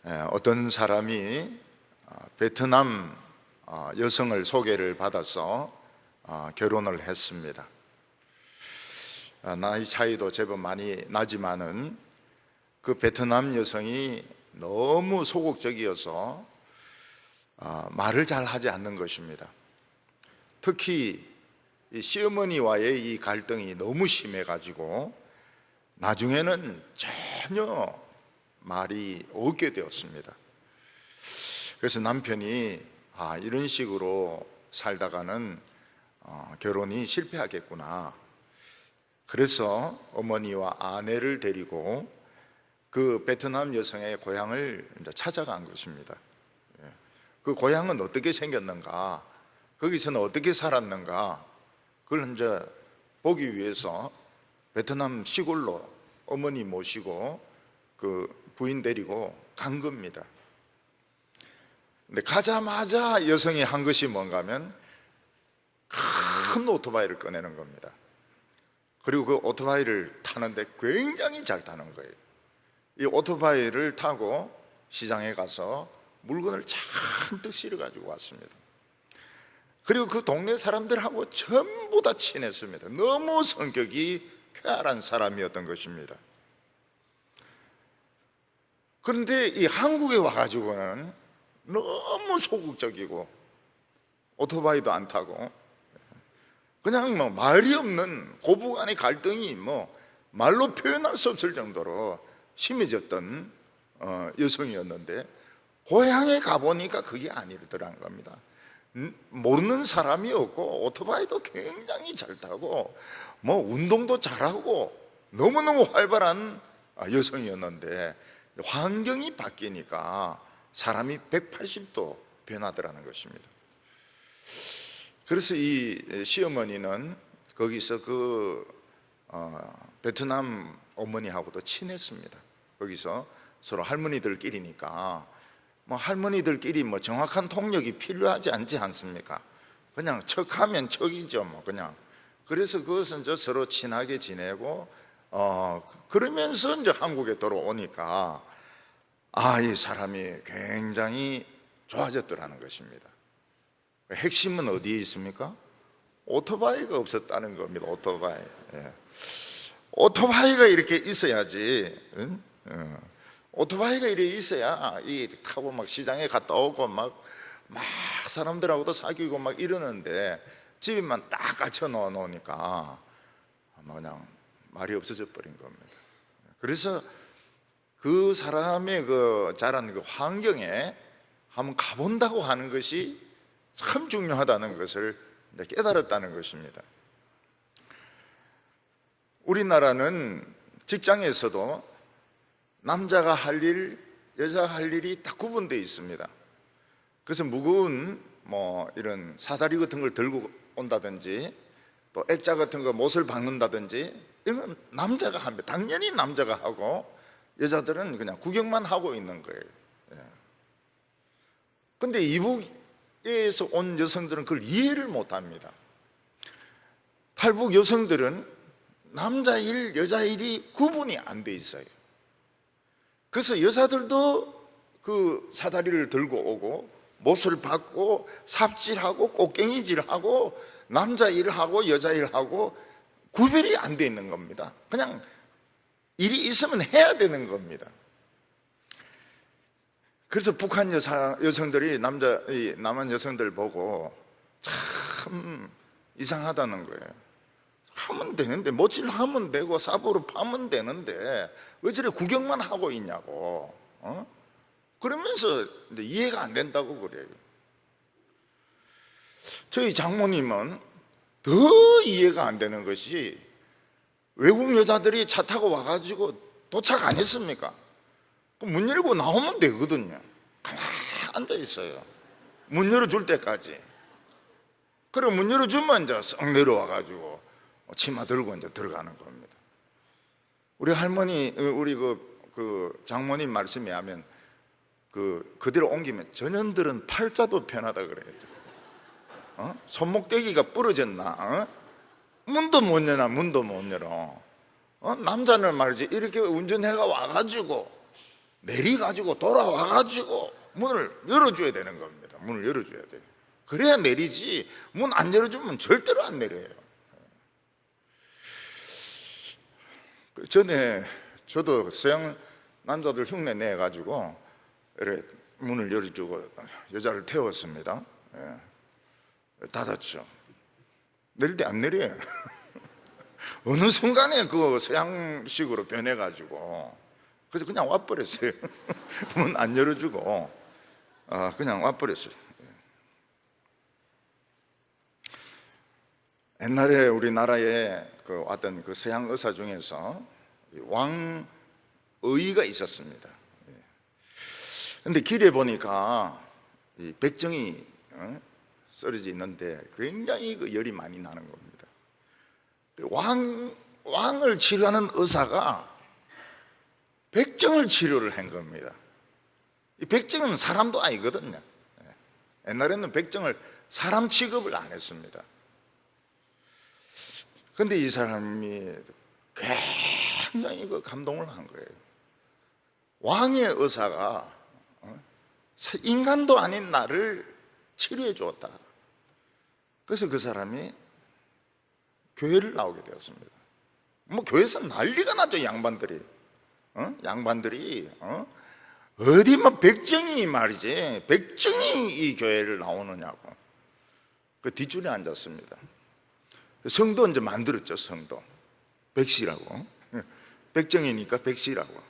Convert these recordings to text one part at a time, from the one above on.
어떤 사람이 베트남 여성을 소개를 받아서 결혼을 했습니다. 나이 차이도 제법 많이 나지만은 그 베트남 여성이 너무 소극적이어서 말을 잘 하지 않는 것입니다. 특히 이 시어머니와의 이 갈등이 너무 심해가지고 나중에는 전혀 말이 없게 되었습니다. 그래서 남편이 이런 식으로 살다가는 결혼이 실패하겠구나. 그래서 어머니와 아내를 데리고 그 베트남 여성의 고향을 이제 찾아간 것입니다. 그 고향은 어떻게 생겼는가, 거기서는 어떻게 살았는가, 그걸 이제 보기 위해서 베트남 시골로 어머니 모시고 그 부인 데리고 간 겁니다. 근데 가자마자 여성이 한 것이 뭔가 하면 큰 오토바이를 꺼내는 겁니다. 그리고 그 오토바이를 타는데 굉장히 잘 타는 거예요. 이 오토바이를 타고 시장에 가서 물건을 잔뜩 실어 가지고 왔습니다. 그리고 그 동네 사람들하고 전부 다 친했습니다. 너무 성격이 쾌활한 사람이었던 것입니다. 그런데 이 한국에 와가지고는 너무 소극적이고 오토바이도 안 타고 그냥 뭐 말이 없는 고부간의 갈등이 뭐 말로 표현할 수 없을 정도로 심해졌던 여성이었는데, 고향에 가보니까 그게 아니더라는 겁니다. 모르는 사람이 없고 오토바이도 굉장히 잘 타고 뭐 운동도 잘하고 너무너무 활발한 여성이었는데, 환경이 바뀌니까 사람이 180도 변하더라는 것입니다. 그래서 이 시어머니는 거기서 그 베트남 어머니하고도 친했습니다. 거기서 서로 할머니들끼리니까 뭐 할머니들끼리 뭐 정확한 통역이 필요하지 않지 않습니까? 그냥 척하면 척이죠, 뭐 그냥. 그래서 그것은 이제 서로 친하게 지내고 그러면서 이제 한국에 돌아오니까 이 사람이 굉장히 좋아졌더라는 것입니다. 핵심은 어디에 있습니까? 오토바이가 없었다는 겁니다. 오토바이. 오토바이가 이렇게 있어야지. 오토바이가 이렇게 있어야 이 타고 막 시장에 갔다 오고 막 사람들하고도 사귀고 막 이러는데, 집에만 딱 갖춰 놓으니까 그냥 말이 없어져 버린 겁니다. 그래서 그 사람의 그 자란 그 환경에 한번 가본다고 하는 것이 참 중요하다는 것을 깨달았다는 것입니다. 우리나라는 직장에서도 남자가 할 일, 여자가 할 일이 다 구분되어 있습니다. 그래서 무거운 뭐 이런 사다리 같은 걸 들고 온다든지 또 액자 같은 거 못을 박는다든지 이런 건 남자가 합니다. 당연히 남자가 하고 여자들은 그냥 구경만 하고 있는 거예요. 그런데 이북에서 온 여성들은 그걸 이해를 못합니다. 탈북 여성들은 남자 일, 여자 일이 구분이 안 돼 있어요. 그래서 여자들도 그 사다리를 들고 오고 못을 박고 삽질하고 꽃갱이질하고 남자 일하고 여자 일하고 구별이 안 돼 있는 겁니다. 그냥 일이 있으면 해야 되는 겁니다. 그래서 북한 여성들이 남한 여성들 보고 참 이상하다는 거예요. 하면 되는데, 못질 하면 되고 삽으로 파면 되는데 왜 저래 구경만 하고 있냐고. 그러면서 이해가 안 된다고 그래요. 저희 장모님은 더 이해가 안 되는 것이, 외국 여자들이 차 타고 와가지고 도착 안 했습니까? 문 열고 나오면 되거든요. 가만히 앉아 있어요, 문 열어줄 때까지. 그리고 문 열어주면 이제 썩 내려와가지고 치마 들고 이제 들어가는 겁니다. 우리 할머니, 우리 그 장모님 말씀에 하면 그대로 옮기면 전현들은 팔자도 편하다 그래요. 손목대기가 부러졌나? 문도 못 열어, 문도 못 열어. 남자는 말이지 이렇게 운전해가 와가지고 내려가지고 돌아와가지고 문을 열어줘야 되는 겁니다. 문을 열어줘야 돼요. 그래야 내리지, 문 안 열어주면 절대로 안 내려요. 전에 저도 서양 남자들 흉내 내가지고 이렇게 문을 열어주고 여자를 태웠습니다. 닫았죠. 내릴 때 안 내려요. 어느 순간에 그 서양식으로 변해가지고 그래서 그냥 와버렸어요. 문 안 열어주고 그냥 와버렸어요. 옛날에 우리나라에 왔던 그 서양 의사 중에서 왕의가 있었습니다. 근데 길에 보니까 이 백정이 썰어져 있는데 굉장히 그 열이 많이 나는 겁니다. 왕을 치료하는 의사가 백정을 치료를 한 겁니다. 이 백정은 사람도 아니거든요. 옛날에는 백정을 사람 취급을 안 했습니다. 근데 이 사람이 굉장히 그 감동을 한 거예요. 왕의 의사가 인간도 아닌 나를 치료해 주었다. 그래서 그 사람이 교회를 나오게 되었습니다. 뭐 교회에서 난리가 나죠. 양반들이 어디 뭐 백정이 말이지, 백정이 이 교회를 나오느냐고. 그 뒷줄에 앉았습니다. 성도 이제 만들었죠. 성도 백시라고. 백정이니까 백시라고.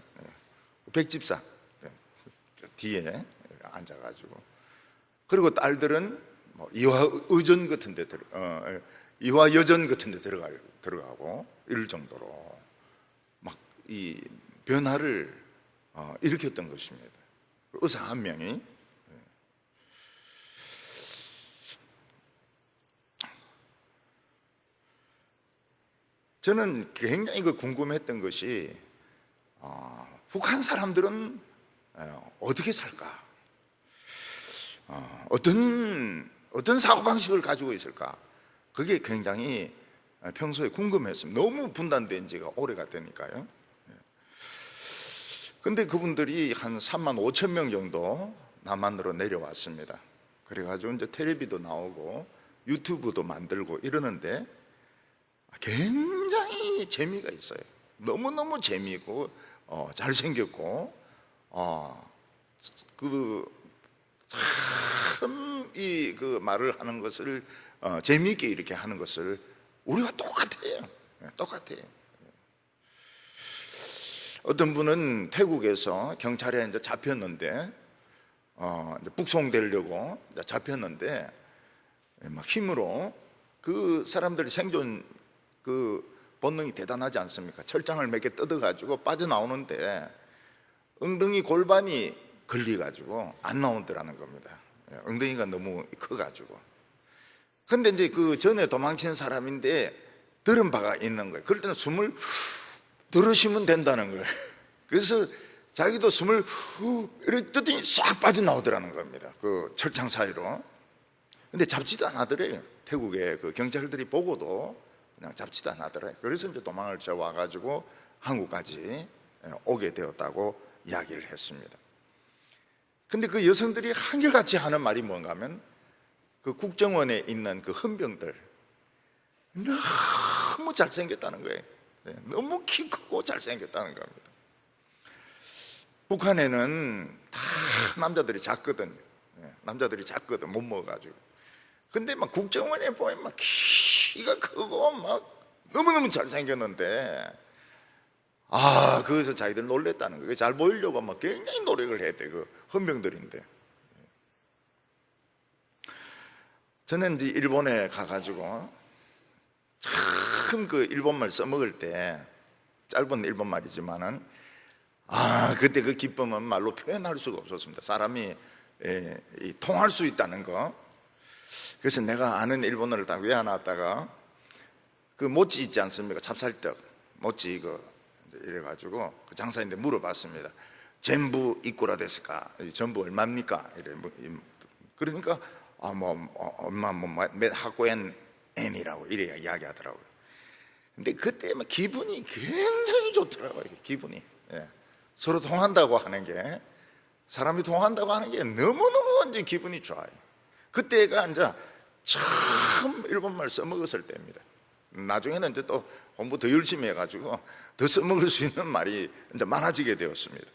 백집사 뒤에 앉아가지고, 그리고 딸들은 뭐 이화여전 같은 데 들어가고 이럴 정도로 막 이 변화를 일으켰던 것입니다. 의사 한 명이. 저는 굉장히 궁금했던 것이 북한 사람들은 어떻게 살까? 어떤 사고방식을 가지고 있을까? 그게 굉장히 평소에 궁금했습니다. 너무 분단된 지가 오래가 되니까요. 근데 그분들이 한 3만 5천 명 정도 남한으로 내려왔습니다. 그래가지고 이제 텔레비도 나오고 유튜브도 만들고 이러는데 굉장히 재미가 있어요. 너무너무 재미있고 잘생겼고 그 말을 하는 것을 재미있게 이렇게 하는 것을 우리와 똑같아요. 똑같아요. 어떤 분은 태국에서 경찰에 이제 잡혔는데 이제 북송되려고 잡혔는데 막 힘으로 그 사람들이 생존 그 본능이 대단하지 않습니까? 철장을 몇 개 뜯어가지고 빠져나오는데 엉덩이 골반이 걸려가지고 안 나오더라는 겁니다. 엉덩이가 너무 커가지고. 근데 이제 그 전에 도망친 사람인데 들은 바가 있는 거예요. 그럴 때는 숨을 들으시면 된다는 거예요. 그래서 자기도 숨을 후 이렇게 뜨더니 싹 빠져나오더라는 겁니다. 그 철창 사이로. 근데 잡지도 않았더래요. 태국의 그 경찰들이 보고도 그냥 잡지도 않았더래요. 그래서 이제 도망을 쳐 와가지고 한국까지 오게 되었다고 이야기를 했습니다. 근데 그 여성들이 한결같이 하는 말이 뭔가 하면 그 국정원에 있는 그 헌병들 너무 잘생겼다는 거예요. 너무 키 크고 잘생겼다는 겁니다. 북한에는 다 남자들이 작거든. 남자들이 작거든. 못 먹어가지고. 근데 막 국정원에 보면 막 키가 크고 막 너무너무 잘생겼는데 그래서 자기들 놀랬다는 거예요. 잘 보이려고 막 굉장히 노력을 했대. 그 헌병들인데. 저는 이제 일본에 가가지고 참 그 일본말 써먹을 때 짧은 일본말이지만은 그때 그 기쁨은 말로 표현할 수가 없었습니다. 사람이 통할 수 있다는 거. 그래서 내가 아는 일본어를 딱 외워놨다가 그 모찌 있지 않습니까? 찹쌀떡 모찌 이거 이래가지고 그 장사인데 물어봤습니다. 전부 이꾸라 데스까? 전부 얼마입니까? 이래. 그러니까 얼마 몇 학고엔 N이라고 이래 이야기하더라고요. 근데 그때 막 기분이 굉장히 좋더라고요. 기분이. 서로 통한다고 하는 게, 사람이 통한다고 하는 게 너무너무 이제 기분이 좋아요. 그때가 이제 처음 일본말 써먹었을 때입니다. 나중에는 이제 또 공부 더 열심히 해가지고 더 써먹을 수 있는 말이 이제 많아지게 되었습니다.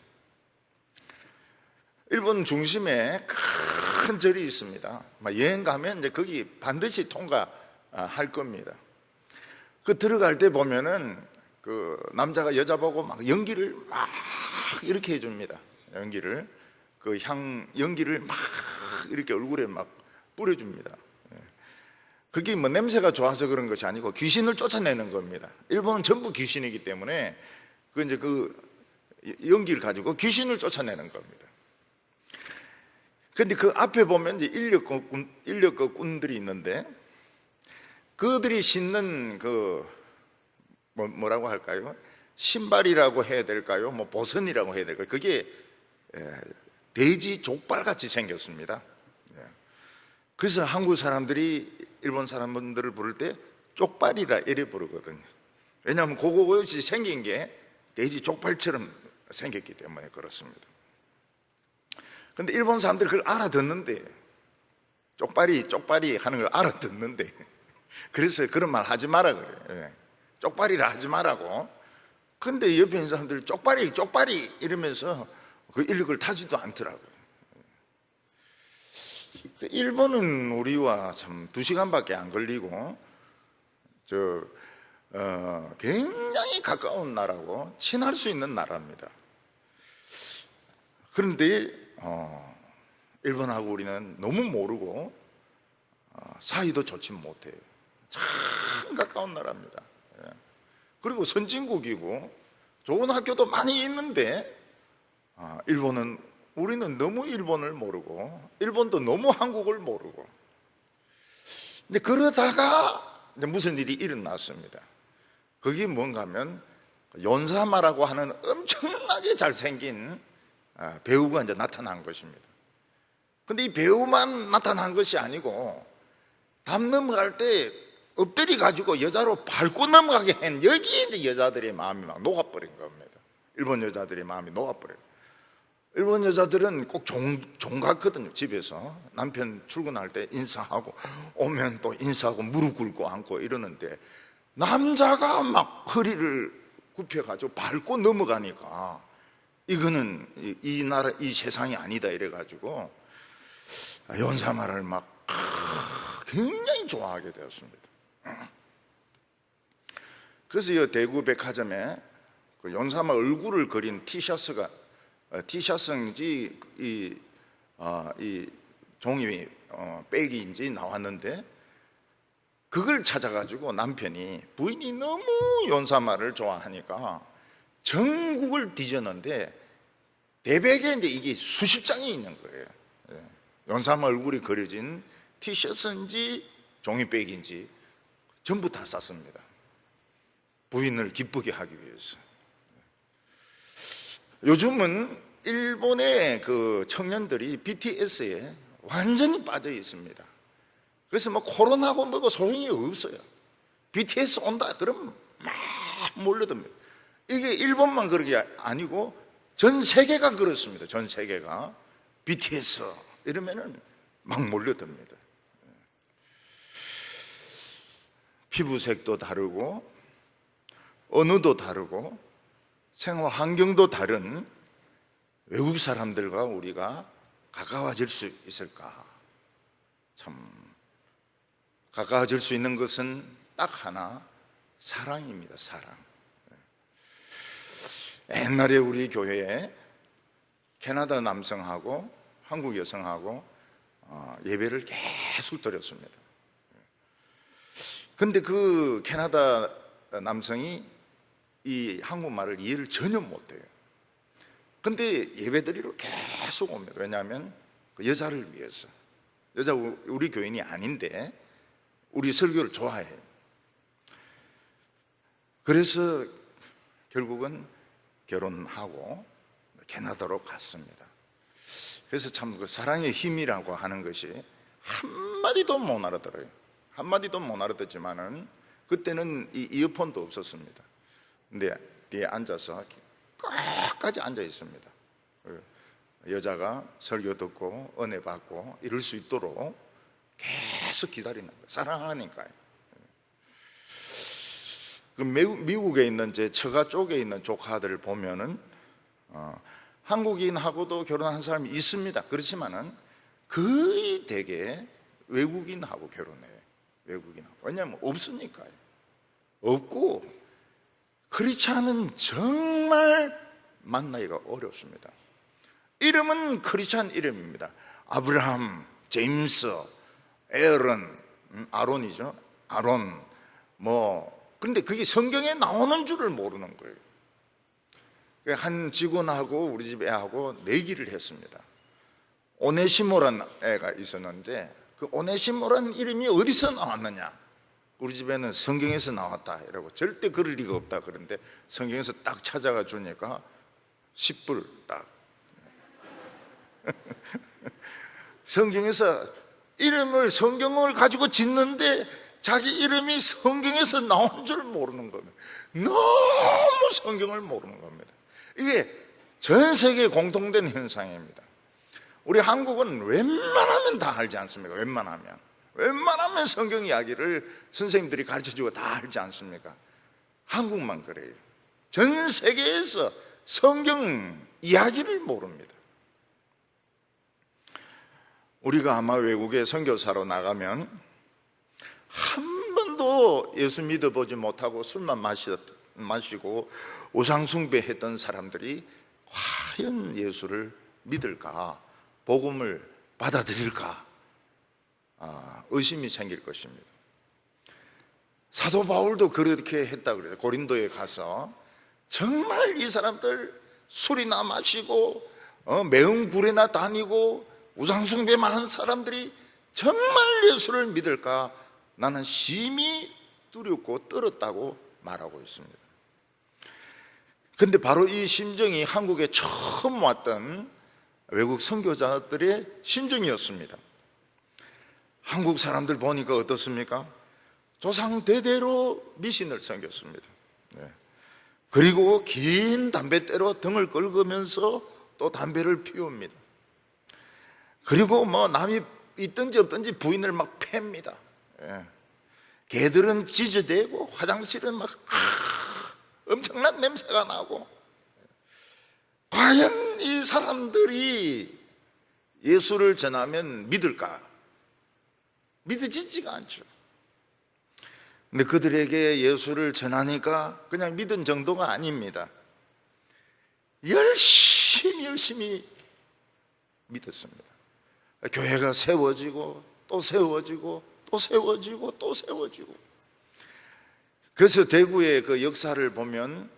일본 중심에 큰 절이 있습니다. 여행 가면 이제 거기 반드시 통과할 겁니다. 그 들어갈 때 보면은 그 남자가 여자 보고 막 연기를 막 이렇게 해줍니다. 연기를 막 이렇게 얼굴에 막 뿌려줍니다. 그게 뭐 냄새가 좋아서 그런 것이 아니고 귀신을 쫓아내는 겁니다. 일본은 전부 귀신이기 때문에 그 연기를 가지고 귀신을 쫓아내는 겁니다. 근데 그 앞에 보면 이제 인력거꾼들이 있는데, 그들이 신는 뭐라고 할까요? 신발이라고 해야 될까요? 뭐 보선이라고 해야 될까요? 그게 돼지 족발같이 생겼습니다. 그래서 한국 사람들이 일본 사람들을 부를 때 쪽발이라 이래 부르거든요. 왜냐하면 그것이 생긴 게 돼지 족발처럼 생겼기 때문에 그렇습니다. 근데 일본 사람들이 그걸 알아듣는데, 쪽발이 하는 걸 알아듣는데, 그래서 그런 말 하지 마라 그래요. 쪽발이라 하지 마라고. 근데 옆에 있는 사람들이 쪽발이 이러면서 그 인력을 타지도 않더라고요. 일본은 우리와 참 2시간밖에 안 걸리고 굉장히 가까운 나라고 친할 수 있는 나라입니다. 그런데 일본하고 우리는 너무 모르고 사이도 좋지 못해요. 참 가까운 나라입니다. 그리고 선진국이고 좋은 학교도 많이 있는데 우리는 너무 일본을 모르고 일본도 너무 한국을 모르고, 근데 그러다가 무슨 일이 일어났습니다. 그게 뭔가 하면 연사마라고 하는 엄청나게 잘생긴 배우가 이제 나타난 것입니다. 근데 이 배우만 나타난 것이 아니고 담 넘어갈 때 엎드리 가지고 여자로 밟고 넘어가게 한, 여기에 이제 여자들의 마음이 막 녹아버린 겁니다. 일본 여자들의 마음이 녹아버려요. 일본 여자들은 꼭 종 같거든요. 집에서 남편 출근할 때 인사하고 오면 또 인사하고 무릎 꿇고 앉고 이러는데, 남자가 막 허리를 굽혀가지고 밟고 넘어가니까 이거는 이 나라 이 세상이 아니다 이래가지고 연사마를 막 굉장히 좋아하게 되었습니다. 그래서 이 대구 백화점에 그 연사마 얼굴을 그린 티셔츠인지 이 종이 백인지 나왔는데, 그걸 찾아가지고 남편이, 부인이 너무 연사마를 좋아하니까 전국을 뒤졌는데 대백에 이제 이게 수십 장이 있는 거예요. 연사마 얼굴이 그려진 티셔츠인지 종이백인지 전부 다 쌌습니다. 부인을 기쁘게 하기 위해서. 요즘은 일본의 그 청년들이 BTS에 완전히 빠져 있습니다. 그래서 뭐 코로나고 뭐고 소용이 없어요. BTS 온다 그러면 막 몰려듭니다. 이게 일본만 그런 게 아니고 전 세계가 그렇습니다. 전 세계가 BTS 이러면은 막 몰려듭니다. 피부색도 다르고 언어도 다르고 생활 환경도 다른 외국 사람들과 우리가 가까워질 수 있을까? 참 가까워질 수 있는 것은 딱 하나, 사랑입니다. 사랑. 옛날에 우리 교회에 캐나다 남성하고 한국 여성하고 예배를 계속 드렸습니다. 근데 그 캐나다 남성이 이 한국말을 이해를 전혀 못해요. 근데 예배드리러 계속 옵니다. 왜냐하면 그 여자를 위해서. 여자 우리 교인이 아닌데 우리 설교를 좋아해요. 그래서 결국은 결혼하고 캐나다로 갔습니다. 그래서 참 그 사랑의 힘이라고 하는 것이 한마디도 못 알아들어요. 한마디도 못 알아듣지만은 그때는 이 이어폰도 없었습니다. 근데 뒤에 앉아서 끝까지 앉아 있습니다. 여자가 설교 듣고 은혜 받고 이럴 수 있도록 계속 기다리는 거예요. 사랑하니까요. 그 미국에 있는 제 처가 쪽에 있는 조카들을 보면은 한국인하고도 결혼한 사람이 있습니다. 그렇지만은 거의 대개 외국인하고 결혼해요. 외국인하고. 왜냐하면 없으니까요. 없고 크리스찬은 정말 만나기가 어렵습니다. 이름은 크리스찬 이름입니다. 아브라함, 제임스, 에런, 아론이죠. 아론, 근데 그게 성경에 나오는 줄을 모르는 거예요. 한 직원하고 우리 집 애하고 내기를 했습니다. 오네시모란 애가 있었는데 그 오네시모란 이름이 어디서 나왔느냐? 우리 집에는 성경에서 나왔다 이러고 절대 그럴 리가 없다 그런데 성경에서 딱 찾아가 주니까 10불 딱 성경에서 이름을 성경을 가지고 짓는데 자기 이름이 성경에서 나온 줄 모르는 겁니다. 너무 성경을 모르는 겁니다. 이게 전 세계에 공통된 현상입니다. 우리 한국은 웬만하면 다 알지 않습니까? 웬만하면 성경 이야기를 선생님들이 가르쳐주고 다 알지 않습니까? 한국만 그래요. 전 세계에서 성경 이야기를 모릅니다. 우리가 아마 외국에 선교사로 나가면 한 번도 예수 믿어보지 못하고 술만 마시고 우상숭배했던 사람들이 과연 예수를 믿을까, 복음을 받아들일까 의심이 생길 것입니다. 사도 바울도 그렇게 했다고 그래요. 고린도에 가서 정말 이 사람들 술이나 마시고 매운 굴에나 다니고 우상숭배만 한 사람들이 정말 예수를 믿을까 나는 심히 두렵고 떨었다고 말하고 있습니다. 그런데 바로 이 심정이 한국에 처음 왔던 외국 선교자들의 심정이었습니다. 한국 사람들 보니까 어떻습니까? 조상 대대로 미신을 섬겼습니다. 그리고 긴 담뱃대로 등을 긁으면서 또 담배를 피웁니다. 그리고 남이 있든지 없든지 부인을 막 팹니다. 개들은 짖어대고 화장실은 막 엄청난 냄새가 나고. 과연 이 사람들이 예수를 전하면 믿을까? 믿어지지가 않죠. 근데 그들에게 예수를 전하니까 그냥 믿은 정도가 아닙니다. 열심히 믿었습니다. 교회가 세워지고 또 세워지고 또 세워지고 또 세워지고. 그래서 대구의 그 역사를 보면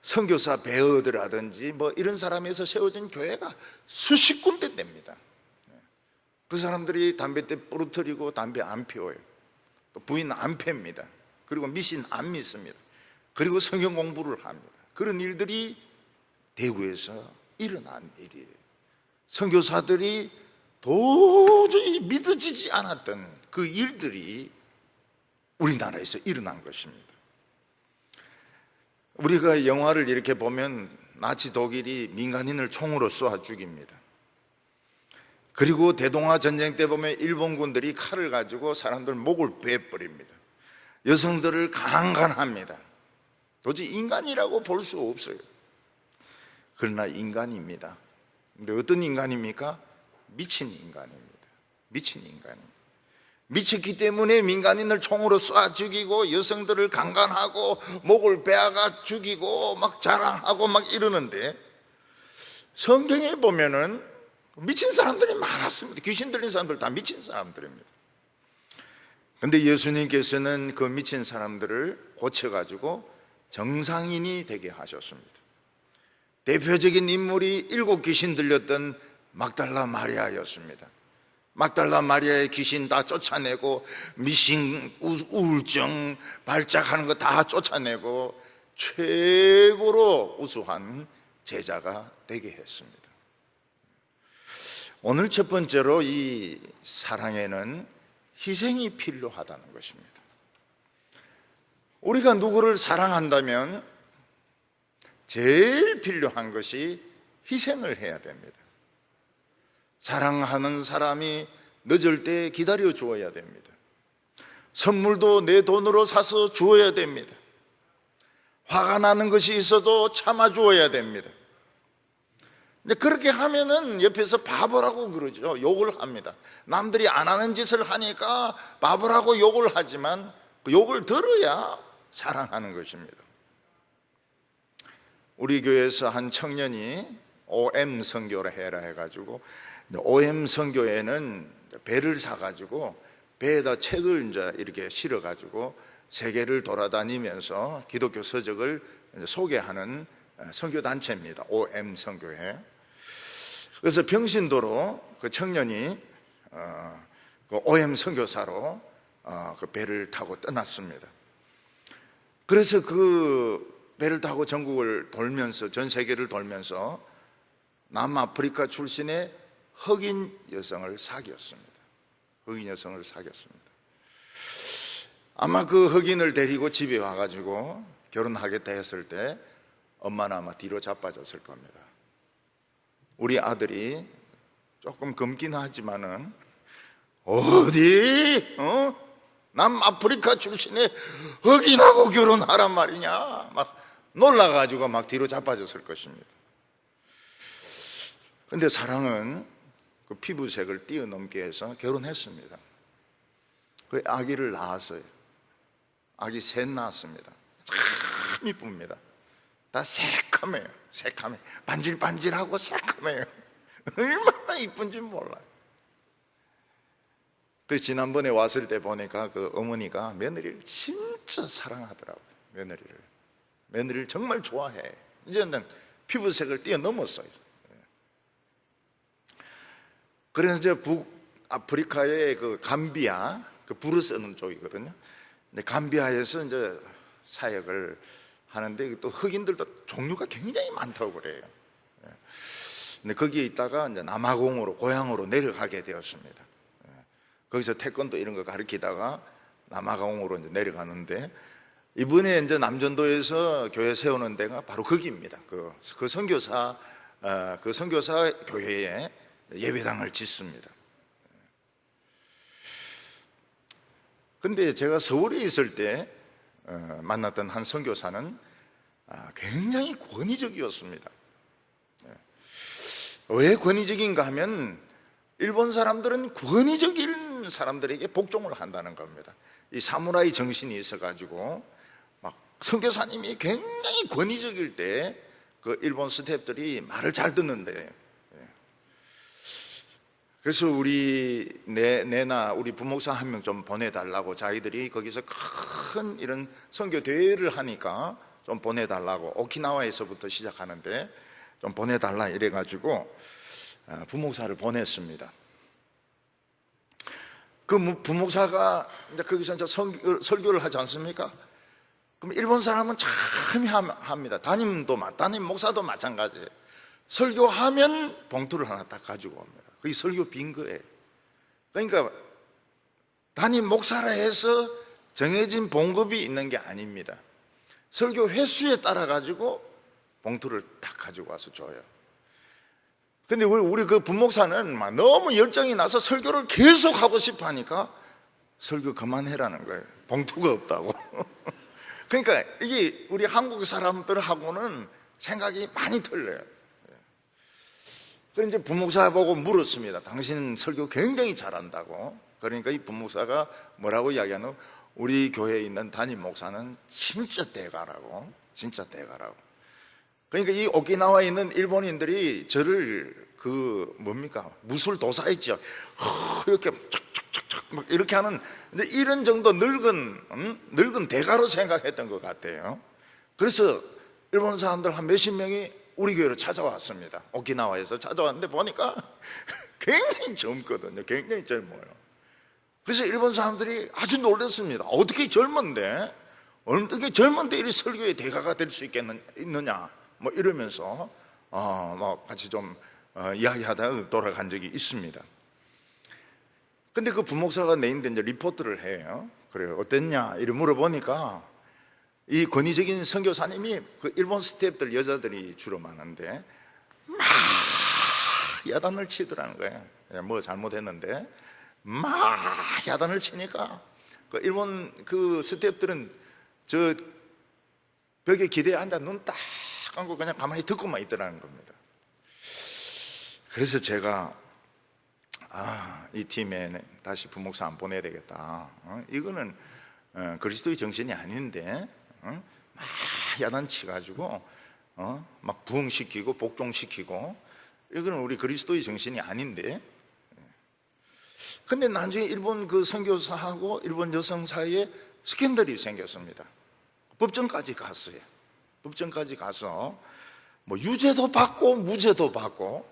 선교사 베어드라든지 이런 사람에서 세워진 교회가 수십 군데 됩니다. 그 사람들이 담배 때 부러뜨리고 담배 안 피워요. 또 부인 안 팹니다. 그리고 미신 안 믿습니다. 그리고 성경 공부를 합니다. 그런 일들이 대구에서 일어난 일이에요. 선교사들이 도저히 믿어지지 않았던 그 일들이 우리나라에서 일어난 것입니다. 우리가 영화를 이렇게 보면 나치 독일이 민간인을 총으로 쏘아 죽입니다. 그리고 대동아 전쟁 때 보면 일본군들이 칼을 가지고 사람들 목을 베어버립니다. 여성들을 강간합니다. 도저히 인간이라고 볼 수 없어요. 그러나 인간입니다. 근데 어떤 인간입니까? 미친 인간입니다. 미친 인간이. 미쳤기 때문에 민간인을 총으로 쏴 죽이고 여성들을 강간하고 목을 베어가 죽이고 막 자랑하고 막 이러는데, 성경에 보면은 미친 사람들이 많았습니다. 귀신 들린 사람들 다 미친 사람들입니다. 그런데 예수님께서는 그 미친 사람들을 고쳐가지고 정상인이 되게 하셨습니다. 대표적인 인물이 7 귀신 들렸던 막달라 마리아였습니다. 막달라 마리아의 귀신 다 쫓아내고 미신, 우울증, 발작하는 거 다 쫓아내고 최고로 우수한 제자가 되게 했습니다. 오늘 첫 번째로 이 사랑에는 희생이 필요하다는 것입니다. 우리가 누구를 사랑한다면 제일 필요한 것이 희생을 해야 됩니다. 사랑하는 사람이 늦을 때 기다려 주어야 됩니다. 선물도 내 돈으로 사서 주어야 됩니다. 화가 나는 것이 있어도 참아 주어야 됩니다. 근데 그렇게 하면은 옆에서 바보라고 그러죠. 욕을 합니다. 남들이 안 하는 짓을 하니까 바보라고 욕을 하지만 그 욕을 들어야 사랑하는 것입니다. 우리 교회에서 한 청년이 OM 선교를 해라 해가지고, OM 선교에는 배를 사가지고 배에다 책을 이제 이렇게 실어가지고 세계를 돌아다니면서 기독교 서적을 소개하는 선교 단체입니다. OM 선교회. 그래서 병신도로 그 청년이 그 OM 선교사로 그 배를 타고 떠났습니다. 그래서 그 배를 타고 전국을 돌면서, 전 세계를 돌면서 남아프리카 출신의 흑인 여성을 사귀었습니다. 흑인 여성을 사귀었습니다. 아마 그 흑인을 데리고 집에 와가지고 결혼하겠다 했을 때 엄마는 아마 뒤로 자빠졌을 겁니다. 우리 아들이 조금 검긴 하지만은 어디 남아프리카 출신의 흑인하고 결혼하란 말이냐 막 놀라가지고 막 뒤로 자빠졌을 것입니다. 근데 사랑은 그 피부색을 뛰어넘게 해서 결혼했습니다. 그 아기를 낳았어요. 아기 셋 낳았습니다. 참 이쁩니다. 다 새카매요. 새카매, 반질반질하고 새카매요. 얼마나 이쁜지 몰라요. 그래서 지난번에 왔을 때 보니까 그 어머니가 며느리를 진짜 사랑하더라고요. 며느리를 정말 좋아해. 이제는 피부색을 뛰어넘었어요. 그래서 이제 북아프리카의 그 감비아, 그 불을 쓰는 쪽이거든요. 근데 감비아에서 이제 사역을 하는데 또 흑인들도 종류가 굉장히 많다고 그래요. 근데 거기에 있다가 이제 남아공으로, 고향으로 내려가게 되었습니다. 거기서 태권도 이런 거 가르치다가 남아공으로 이제 내려가는데, 이번에 이제 남전도에서 교회 세우는 데가 바로 거기입니다. 그 선교사 교회에 예배당을 짓습니다. 근데 제가 서울에 있을 때 만났던 한 선교사는 굉장히 권위적이었습니다. 왜 권위적인가 하면 일본 사람들은 권위적인 사람들에게 복종을 한다는 겁니다. 이 사무라이 정신이 있어가지고 막 선교사님이 굉장히 권위적일 때 그 일본 스태프들이 말을 잘 듣는데, 그래서 내나 우리 부목사 한 명 좀 보내달라고 자기들이 거기서 큰 이런 선교 대회를 하니까 좀 보내달라고, 오키나와에서부터 시작하는데 좀 보내달라 이래가지고 부목사를 보냈습니다. 그 부목사가 이제 거기서 이제 설교를 하지 않습니까? 그럼 일본 사람은 참 합니다. 담임 목사도 마찬가지예요. 설교하면 봉투를 하나 딱 가지고 옵니다. 그게 설교 빈 거예요. 그러니까 담임 목사라 해서 정해진 봉급이 있는 게 아닙니다. 설교 횟수에 따라 가지고 봉투를 딱 가지고 와서 줘요. 근데 우리 그 부목사는 막 너무 열정이 나서 설교를 계속 하고 싶어 하니까 설교 그만해라는 거예요. 봉투가 없다고. 그러니까 이게 우리 한국 사람들하고는 생각이 많이 틀려요. 그래서 이제 부목사 보고 물었습니다. 당신 설교 굉장히 잘한다고. 그러니까 이 부목사가 뭐라고 이야기하노? 우리 교회에 있는 담임 목사는 진짜 대가라고. 진짜 대가라고. 그러니까 이 오키나와에 있는 일본인들이 저를 무술 도사 있죠. 이렇게 착착착착 막 이렇게 하는 이런 정도 늙은 대가로 생각했던 것 같아요. 그래서 일본 사람들 한 몇십 명이 우리 교회로 찾아왔습니다. 오키나와에서 찾아왔는데 보니까 굉장히 젊거든요. 굉장히 젊어요. 그래서 일본 사람들이 아주 놀랐습니다. 어떻게 젊은데 이 설교의 대가가 될 수 있느냐 뭐 이러면서 뭐 같이 좀 이야기하다가 돌아간 적이 있습니다. 근데 그 부목사가 내인데 이제 리포트를 해요. 그래요. 어땠냐 이렇게 물어보니까 이 권위적인 선교사님이 그 일본 스태프들 여자들이 주로 많은데 막 야단을 치더라는 거예요. 뭐 잘못했는데 막 야단을 치니까 그 일본 그 스태프들은 저 벽에 기대에 앉아 눈 딱 감고 그냥 가만히 듣고만 있더라는 겁니다. 그래서 제가 이 팀에 다시 부목사 안 보내야 되겠다. 이거는 그리스도의 정신이 아닌데 막 야단치가지고 막 부흥시키고 복종시키고 이거는 우리 그리스도의 정신이 아닌데. 근데 나중에 일본 그 선교사하고 일본 여성 사이에 스캔들이 생겼습니다. 법정까지 갔어요. 법정까지 가서 뭐 유죄도 받고 무죄도 받고,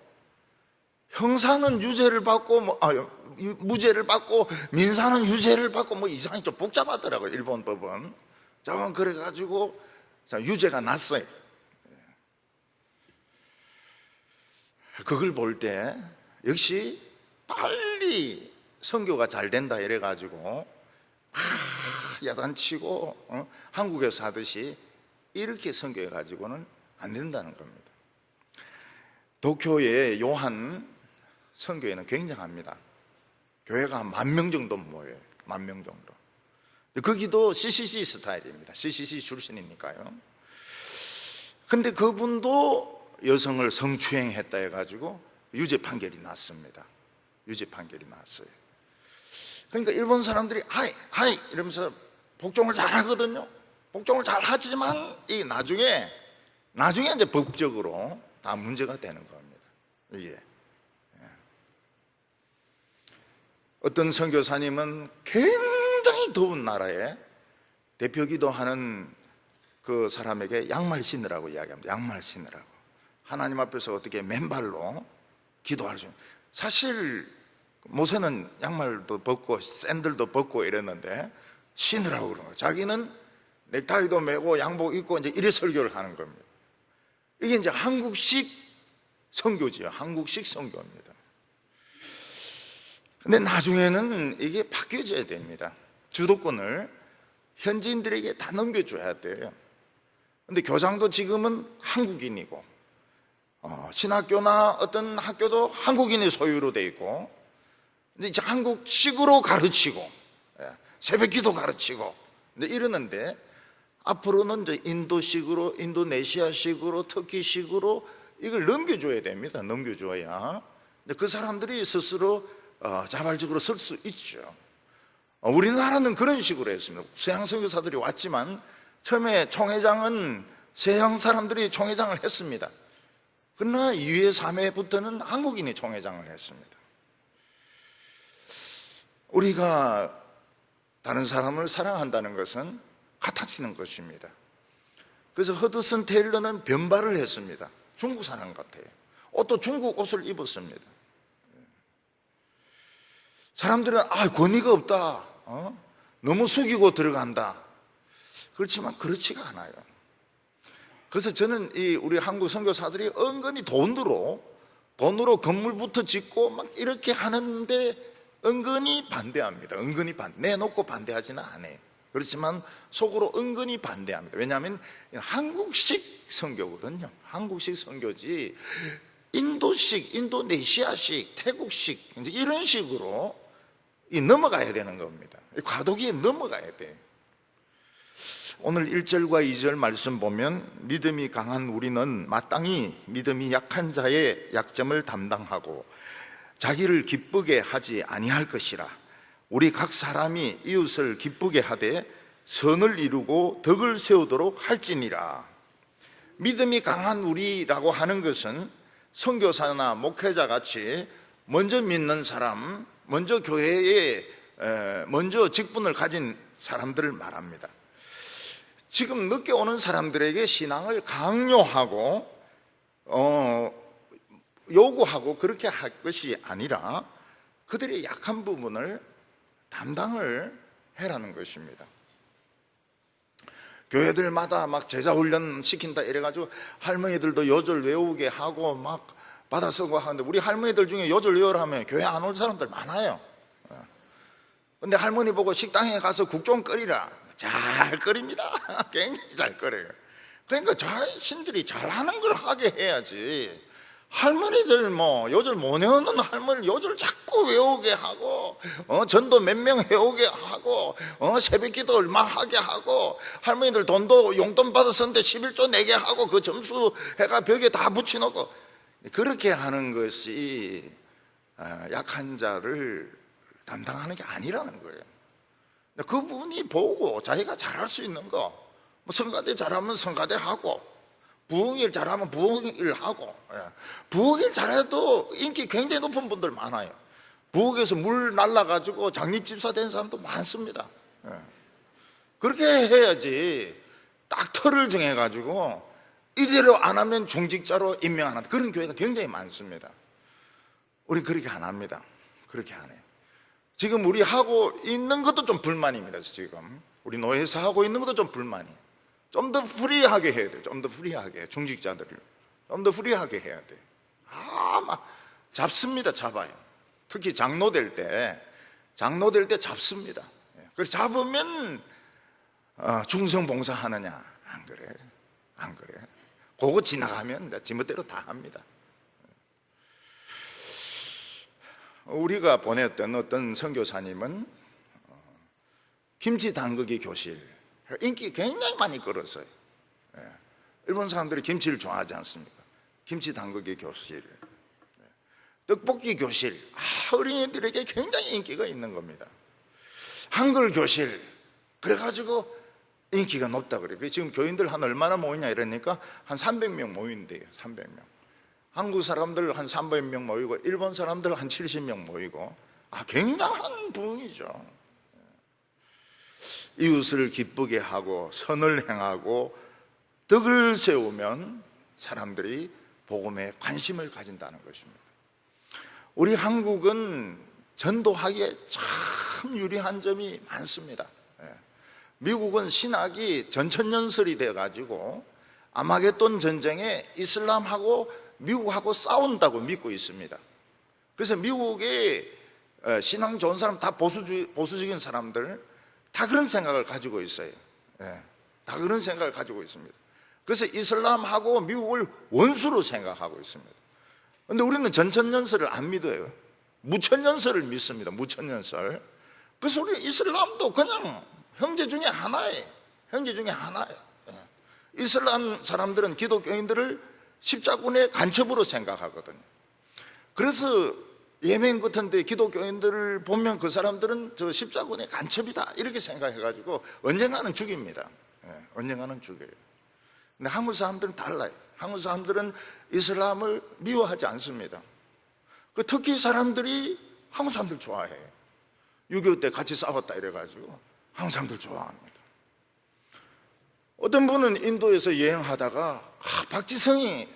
형사는 유죄를 받고 무죄를 받고 민사는 유죄를 받고 뭐 이상하게 좀 복잡하더라고요, 일본 법은. 자, 그래가지고 유죄가 났어요. 그걸 볼 때 역시 빨리 선교가 잘 된다 이래가지고 야단치고 한국에서 하듯이 이렇게 선교해가지고는 안 된다는 겁니다. 도쿄의 요한 선교회는 굉장합니다. 교회가 한 10,000명 정도 모여요. 10,000명 정도. 거기도 CCC 스타일입니다. CCC 출신이니까요. 근데 그분도 여성을 성추행했다 해가지고 유죄 판결이 났습니다. 유죄 판결이 났어요. 그러니까 일본 사람들이 하이 이러면서 복종을 잘 하거든요. 복종을 잘 하지만 이 나중에 이제 법적으로 다 문제가 되는 겁니다. 이게 어떤 선교사님은 굉장히 더운 나라에 대표기도 하는 그 사람에게 양말 신으라고 이야기합니다. 양말 신으라고. 하나님 앞에서 어떻게 맨발로 기도할 수 있는. 사실 모세는 양말도 벗고 샌들도 벗고 이랬는데 신으라고 그러는 거예요. 자기는 넥타이도 메고 양복 입고 이제 이래 설교를 하는 겁니다. 이게 이제 한국식 선교지요. 한국식 선교입니다. 근데 나중에는 이게 바뀌어져야 됩니다. 주도권을 현지인들에게 다 넘겨줘야 돼요. 근데 교장도 지금은 한국인이고, 신학교나 어떤 학교도 한국인의 소유로 돼 있고, 이제 한국식으로 가르치고, 새벽기도 가르치고, 근데 이러는데 앞으로는 이제 인도식으로, 인도네시아식으로, 터키식으로 이걸 넘겨줘야 됩니다. 넘겨줘야 그 사람들이 스스로 자발적으로 설 수 있죠. 우리나라는 그런 식으로 했습니다. 서양 선교사들이 왔지만 처음에 총회장은 서양 사람들이 총회장을 했습니다. 그러나 2회, 3회부터는 한국인이 총회장을 했습니다. 우리가 다른 사람을 사랑한다는 것은 같아지는 것입니다. 그래서 허드슨 테일러는 변발을 했습니다. 중국 사람 같아요. 옷도 중국 옷을 입었습니다. 사람들은 권위가 없다, 너무 숙이고 들어간다. 그렇지만 그렇지가 않아요. 그래서 저는 우리 한국 선교사들이 은근히 돈으로 건물부터 짓고 막 이렇게 하는데 은근히 반대합니다. 은근히 내놓고 반대하지는 않아요. 그렇지만 속으로 은근히 반대합니다. 왜냐하면 한국식 선교거든요. 한국식 선교지 인도식, 인도네시아식, 태국식 이런 식으로 넘어가야 되는 겁니다. 과도기에 넘어가야 돼요. 오늘 1절과 2절 말씀 보면 믿음이 강한 우리는 마땅히 믿음이 약한 자의 약점을 담당하고 자기를 기쁘게 하지 아니할 것이라. 우리 각 사람이 이웃을 기쁘게 하되 선을 이루고 덕을 세우도록 할지니라. 믿음이 강한 우리라고 하는 것은 선교사나 목회자 같이 먼저 믿는 사람, 먼저 교회에 먼저 직분을 가진 사람들을 말합니다. 지금 늦게 오는 사람들에게 신앙을 강요하고 요구하고 그렇게 할 것이 아니라 그들의 약한 부분을 담당을 해라는 것입니다. 교회들마다 막 제자훈련 시킨다 이래가지고 할머니들도 요절 외우게 하고 막 받아 쓰고 하는데 우리 할머니들 중에 요절 외우라 하면 교회 안 올 사람들 많아요. 근데 할머니 보고 식당에 가서 국 좀 끓이라, 잘 끓입니다. 굉장히 잘 끓여요. 그러니까 자신들이 잘하는 걸 하게 해야지. 할머니들 뭐 요절 못 외우는 할머니 요절 자꾸 외우게 하고, 전도 몇 명 해오게 하고, 새벽기도 얼마 하게 하고, 할머니들 돈도 용돈 받았었는데 11조 내게 하고, 그 점수 해가 벽에 다 붙여놓고, 그렇게 하는 것이 약한 자를 담당하는 게 아니라는 거예요. 그분이 보고 자기가 잘할 수 있는 거, 뭐 성가대 잘하면 성가대 하고, 부흥일 잘하면 부흥일 하고, 부흥일 잘해도 인기 굉장히 높은 분들 많아요. 부흥에서 물 날라가지고 장립집사 된 사람도 많습니다. 그렇게 해야지. 딱 틀을 정해가지고 이대로 안 하면 중직자로 임명하는 그런 교회가 굉장히 많습니다. 우리 그렇게 안 합니다. 그렇게 안 해요. 지금 우리 하고 있는 것도 좀 불만입니다. 지금 우리 노예에서 하고 있는 것도 좀 불만이에요. 좀 더 프리하게 해야 돼요. 좀 더 프리하게, 중직자들을 좀 더 프리하게 해야 돼요. 막 잡습니다. 잡아요. 특히 장로 될 때 잡습니다. 그래서 잡으면 중성봉사 하느냐? 안 그래. 안 그래. 그거 지나가면 지멋대로 다 합니다. 우리가 보냈던 어떤 선교사님은 김치 담그기 교실, 인기 굉장히 많이 끌었어요. 일본 사람들이 김치를 좋아하지 않습니까? 김치 담그기 교실, 떡볶이 교실, 어린이들에게 굉장히 인기가 있는 겁니다. 한글 교실, 그래가지고 인기가 높다 그래요. 지금 교인들 한 얼마나 모이냐 이러니까 한 300명 모인대요. 300명. 한국 사람들 한 300명 모이고, 일본 사람들 한 70명 모이고, 굉장한 부흥이죠. 이웃을 기쁘게 하고 선을 행하고 덕을 세우면 사람들이 복음에 관심을 가진다는 것입니다. 우리 한국은 전도하기에 참 유리한 점이 많습니다. 미국은 신학이 전천년설이 돼가지고 아마겟돈 전쟁에 이슬람하고 미국하고 싸운다고 믿고 있습니다. 그래서 미국의 신앙 좋은 사람, 다 보수적인 사람들 다 그런 생각을 가지고 있어요. 다 그런 생각을 가지고 있습니다. 그래서 이슬람하고 미국을 원수로 생각하고 있습니다. 그런데 우리는 전천년설을 안 믿어요. 무천년설을 믿습니다. 무천년설. 그래서 우리 이슬람도 그냥 형제 중에 하나예요. 형제 중에 하나예요. 이슬람 사람들은 기독교인들을 십자군의 간첩으로 생각하거든요. 그래서 예멘 같은 데 기독교인들을 보면 그 사람들은 저 십자군의 간첩이다 이렇게 생각해가지고 언젠가는 죽입니다. 언젠가는 죽여요. 근데 한국 사람들은 달라요. 한국 사람들은 이슬람을 미워하지 않습니다. 특히 사람들이 한국 사람들 좋아해요. 6.25 때 같이 싸웠다 이래가지고 한국 사람들 좋아합니다. 어떤 분은 인도에서 여행하다가 박지성이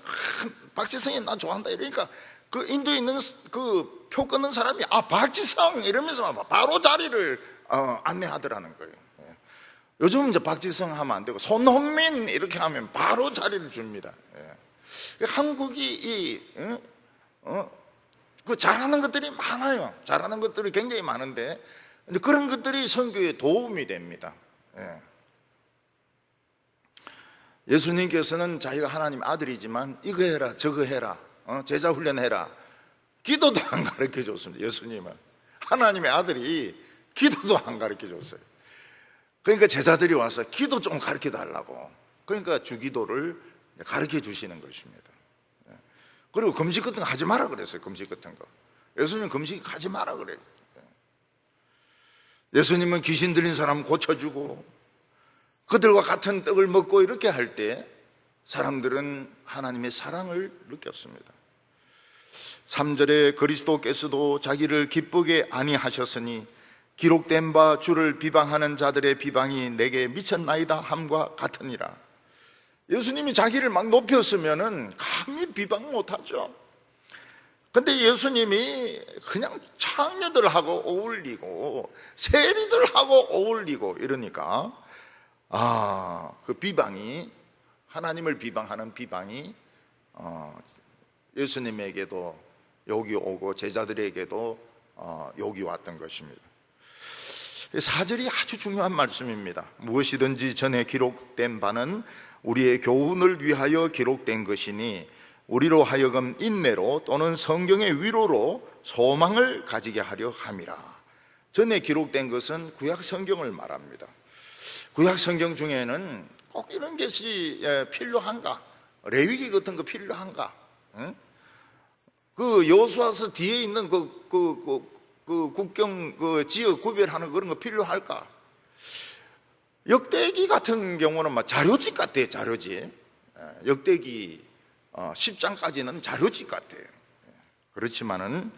나 좋아한다 이러니까 그 인도에 있는 그 표 끊는 사람이 박지성 이러면서 바로 자리를 안내하더라는 거예요. 요즘은 이제 박지성 하면 안 되고 손흥민 이렇게 하면 바로 자리를 줍니다. 한국이 그 잘하는 것들이 많아요. 잘하는 것들이 굉장히 많은데 그런 것들이 선교에 도움이 됩니다. 예수님께서는 자기가 하나님 아들이지만 이거 해라 저거 해라 제자 훈련해라 기도도 안 가르쳐 줬습니다. 예수님은 하나님의 아들이 기도도 안 가르쳐 줬어요. 그러니까 제자들이 와서 기도 좀 가르쳐 달라고, 그러니까 주기도를 가르쳐 주시는 것입니다. 그리고 금식 같은 거 하지 마라 그랬어요. 금식 같은 거 예수님 금식 하지 마라 그래요. 예수님은 귀신 들린 사람 고쳐주고 그들과 같은 떡을 먹고 이렇게 할 때 사람들은 하나님의 사랑을 느꼈습니다. 3절에 그리스도께서도 자기를 기쁘게 아니하셨으니 기록된 바 주를 비방하는 자들의 비방이 내게 미쳤나이다 함과 같으니라. 예수님이 자기를 막 높였으면은 감히 비방 못하죠. 근데 예수님이 그냥 창녀들하고 어울리고 세리들하고 어울리고 이러니까 그 비방이, 하나님을 비방하는 비방이 예수님에게도 욕이 오고 제자들에게도 욕이 왔던 것입니다. 4절이 아주 중요한 말씀입니다. 무엇이든지 전에 기록된 바는 우리의 교훈을 위하여 기록된 것이니 우리로 하여금 인내로 또는 성경의 위로로 소망을 가지게 하려 함이라. 전에 기록된 것은 구약 성경을 말합니다. 구약 성경 중에는 꼭 이런 것이 필요한가? 레위기 같은 거 필요한가? 그 여호수아서 뒤에 있는 그 국경 지역 구별하는 그런 거 필요할까? 역대기 같은 경우는 막 자료집 같아요. 자료집. 역대기 10장까지는 자료집 같아요. 그렇지만은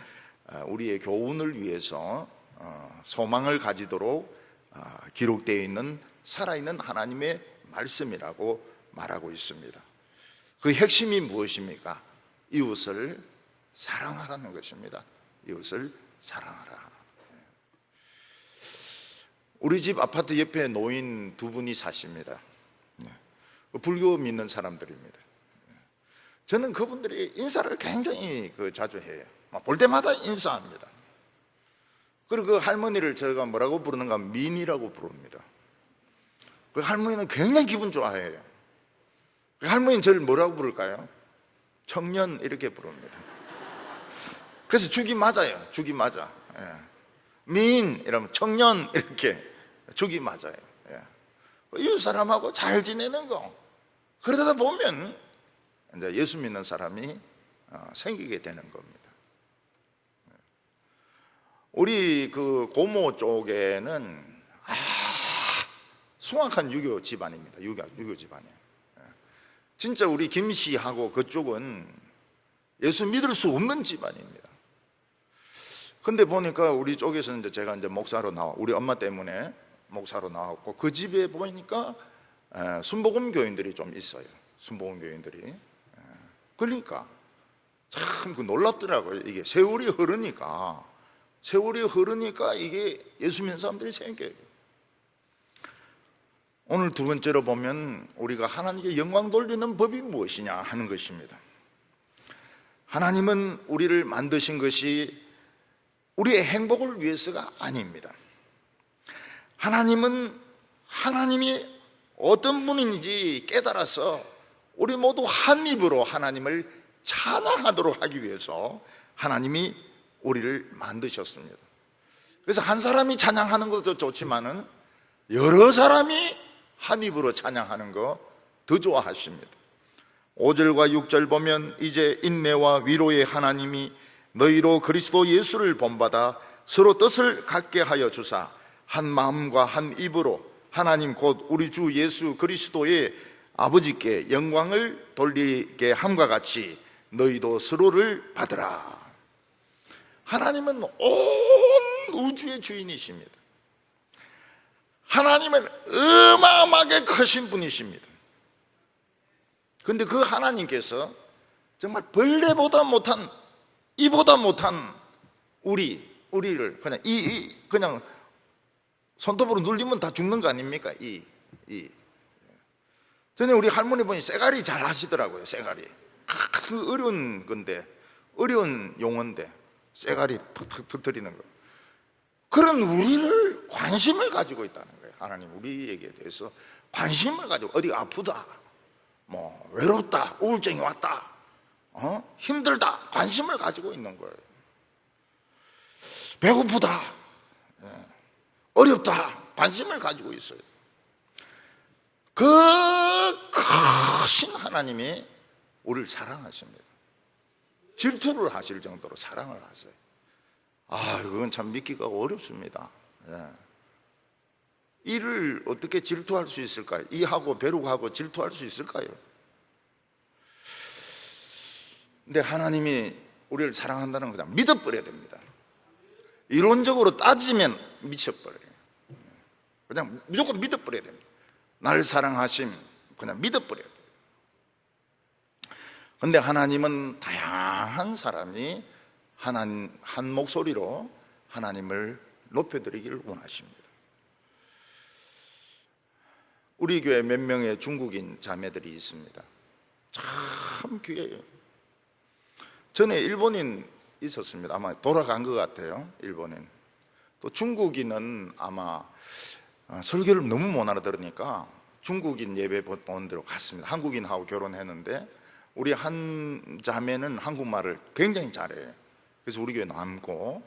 우리의 교훈을 위해서 소망을 가지도록 기록되어 있는 살아있는 하나님의 말씀이라고 말하고 있습니다. 그 핵심이 무엇입니까? 이웃을 사랑하라는 것입니다. 이웃을 사랑하라. 우리 집 아파트 옆에 노인 두 분이 사십니다. 불교 믿는 사람들입니다. 저는 그분들이 인사를 굉장히 자주 해요. 볼 때마다 인사합니다. 그리고 그 할머니를 제가 뭐라고 부르는가? 민이라고 부릅니다. 그 할머니는 굉장히 기분 좋아해요. 그 할머니는 저를 뭐라고 부를까요? 청년 이렇게 부릅니다. 그래서 죽이 맞아요. 죽이 맞아. 민 이러면 청년 이렇게 죽이 맞아요. 이웃 사람하고 잘 지내는 거, 그러다 보면 이제 예수 믿는 사람이 생기게 되는 겁니다. 우리 그 고모 쪽에는 숭악한 유교 집안입니다. 유교 집안이에요. 진짜 우리 김씨하고 그쪽은 예수 믿을 수 없는 집안입니다. 근데 보니까 우리 쪽에서 이제 제가 이제 목사로 우리 엄마 때문에 목사로 나왔고, 그 집에 보니까 순복음 교인들이 좀 있어요. 순복음 교인들이. 그러니까 참 놀랍더라고요. 이게 세월이 흐르니까 이게 예수 믿는 사람들이 생겨요. 오늘 두 번째로 보면 우리가 하나님께 영광 돌리는 법이 무엇이냐 하는 것입니다. 하나님은 우리를 만드신 것이 우리의 행복을 위해서가 아닙니다. 하나님이 어떤 분인지 깨달아서 우리 모두 한 입으로 하나님을 찬양하도록 하기 위해서 하나님이 우리를 만드셨습니다. 그래서 한 사람이 찬양하는 것도 좋지만은 여러 사람이 한 입으로 찬양하는 거 더 좋아하십니다. 5절과 6절 보면 이제 인내와 위로의 하나님이 너희로 그리스도 예수를 본받아 서로 뜻을 갖게 하여 주사 한 마음과 한 입으로 하나님 곧 우리 주 예수 그리스도의 아버지께 영광을 돌리게 함과 같이 너희도 서로를 받으라. 하나님은 온 우주의 주인이십니다. 하나님은 어마어마하게 크신 분이십니다. 그런데 그 하나님께서 정말 벌레보다 못한, 이보다 못한 우리를 그냥 손톱으로 눌리면 다 죽는 거 아닙니까? 전에 우리 할머니 보니 쇠가리 잘 하시더라고요. 쇠가리. 그 어려운 건데, 어려운 용어인데 쇠가리 툭툭 터뜨리는 거. 그런 우리를 관심을 가지고 있다는 거예요. 하나님 우리에게 대해서 관심을 가지고, 어디 아프다, 뭐 외롭다, 우울증이 왔다, 힘들다, 관심을 가지고 있는 거예요. 배고프다, 어렵다, 관심을 가지고 있어요. 그 크신 하나님이 우리를 사랑하십니다. 질투를 하실 정도로 사랑을 하세요. 그건 참 믿기가 어렵습니다. 이를 어떻게 질투할 수 있을까요? 이하고 벼룩하고 질투할 수 있을까요? 근데 하나님이 우리를 사랑한다는 거 그냥 믿어버려야 됩니다. 이론적으로 따지면 미쳐버려요. 그냥 무조건 믿어버려야 됩니다. 나를 사랑하심 그냥 믿어버려야 돼요. 근데 하나님은 다양한 사람이 한 목소리로 하나님을 높여드리기를 원하십니다. 우리 교회 몇 명의 중국인 자매들이 있습니다. 참 귀해요. 전에 일본인 있었습니다. 아마 돌아간 것 같아요. 일본인. 또 중국인은 아마 설교를 너무 못 알아들으니까 중국인 예배 보는 데로 갔습니다. 한국인하고 결혼했는데 우리 한 자매는 한국말을 굉장히 잘해요. 그래서 우리 교회 남고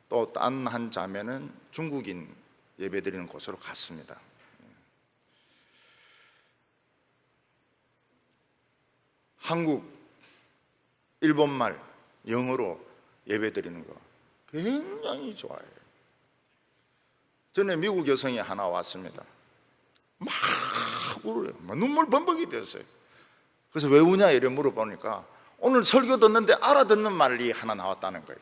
또 딴 한 자매는 중국인 예배 드리는 곳으로 갔습니다. 한국, 일본말, 영어로 예배 드리는 거 굉장히 좋아해요. 전에 미국 여성이 하나 왔습니다. 막 울어요. 막 눈물 범벅이 됐어요. 그래서 왜 우냐 이래 물어보니까 오늘 설교 듣는데 알아듣는 말이 하나 나왔다는 거예요.